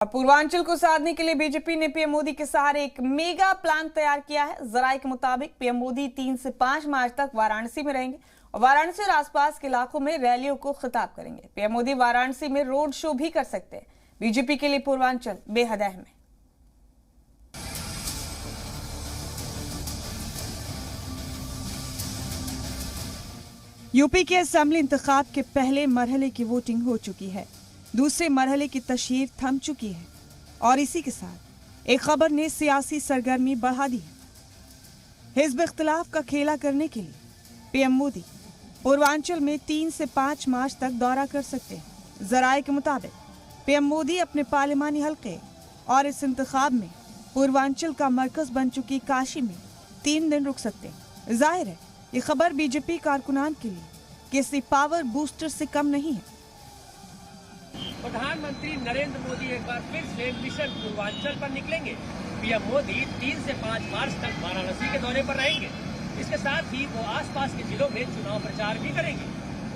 पूर्वांचल को साधने के लिए बीजेपी ने पीएम मोदी के सहारे एक मेगा प्लान तैयार किया है। जराये के मुताबिक पीएम मोदी 3 से 5 मार्च तक वाराणसी में रहेंगे और वाराणसी और आसपास के इलाकों में रैलियों को खिताब करेंगे। पीएम मोदी वाराणसी में रोड शो भी कर सकते हैं। बीजेपी के लिए पूर्वांचल बेहद अहम है। यूपी के असेंबली इंतखाब के पहले मरहले की वोटिंग हो चुकी है। दूसरे मरहले की तशहीर थम चुकी है और इसी के साथ एक खबर ने सियासी सरगर्मी बढ़ा दी है। हिज़्ब इख्तिलाफ का खेला करने के लिए पीएम मोदी पूर्वांचल में 3 से 5 मार्च तक दौरा कर सकते हैं। जराये के मुताबिक पीएम मोदी अपने पार्लिमानी हल्के और इस इंतखाब में पूर्वांचल का मरकज बन चुकी काशी में 3 दिन रुक सकते हैं। जाहिर है ये खबर बीजेपी कारकुनान के लिए किसी पावर बूस्टर से कम नहीं है। प्रधानमंत्री नरेंद्र मोदी एक बार फिर से मिशन पूर्वांचल पर निकलेंगे। पीएम मोदी 3 से 5 मार्च तक वाराणसी के दौरे पर रहेंगे। इसके साथ ही वो आसपास के जिलों में चुनाव प्रचार भी करेंगे।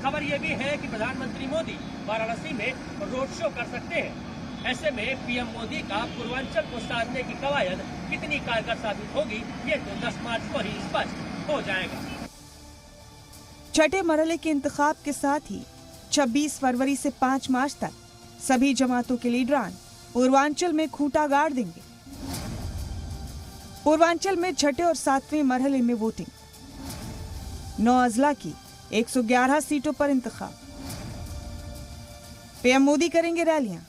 खबर ये भी है कि प्रधानमंत्री मोदी वाराणसी में रोड शो कर सकते हैं। ऐसे में पीएम मोदी का पूर्वांचल को साधने की कवायद कितनी कारगर साबित होगी, ये तो 10 मार्च को ही स्पष्ट हो जाएगा। छठे मरहले के इंतखाब के साथ ही 26 फरवरी से 5 मार्च तक सभी जमातों के लीडरान पूर्वांचल में खूंटा गाड़ देंगे। पूर्वांचल में छठे और 7वें मरहले में वोटिंग। 9 अजला की 111 सीटों पर इंतखाब। पीएम मोदी करेंगे रैलियां।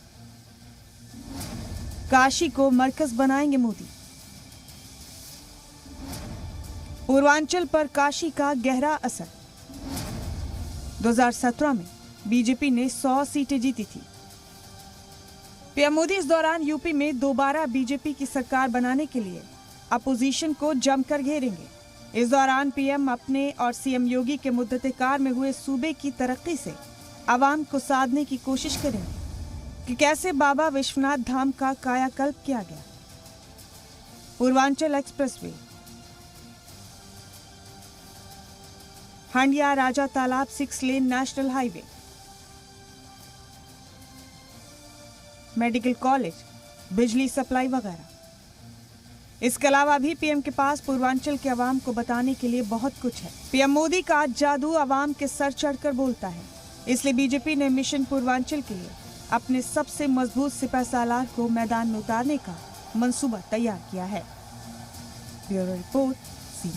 काशी को मरकज बनाएंगे मोदी। पूर्वांचल पर काशी का गहरा असर। 2017 में बीजेपी ने 100 सीटें जीती थी। पीएम मोदी इस दौरान यूपी में दोबारा बीजेपी की सरकार बनाने के लिए अपोजिशन को जमकर घेरेंगे। इस दौरान पीएम अपने और सीएम योगी के मुद्दतेकार में हुए सूबे की तरक्की से आवाम को साधने की कोशिश करेंगे कि कैसे बाबा विश्वनाथ धाम का कायाकल्प किया गया। पूर्वांचल एक्सप्रेसवे, हंडिया राजा तालाब 6 lane national highway, medical college, बिजली सप्लाई वगैरह। इसके अलावा भी पीएम के पास पूर्वांचल के अवाम को बताने के लिए बहुत कुछ है। पीएम मोदी का जादू अवाम के सर चढ़कर बोलता है। इसलिए बीजेपी ने मिशन पूर्वांचल के लिए अपने सबसे मजबूत सिपहसालार को मैदान में उतारने का मंसूबा तैयार किया है। Bureau report.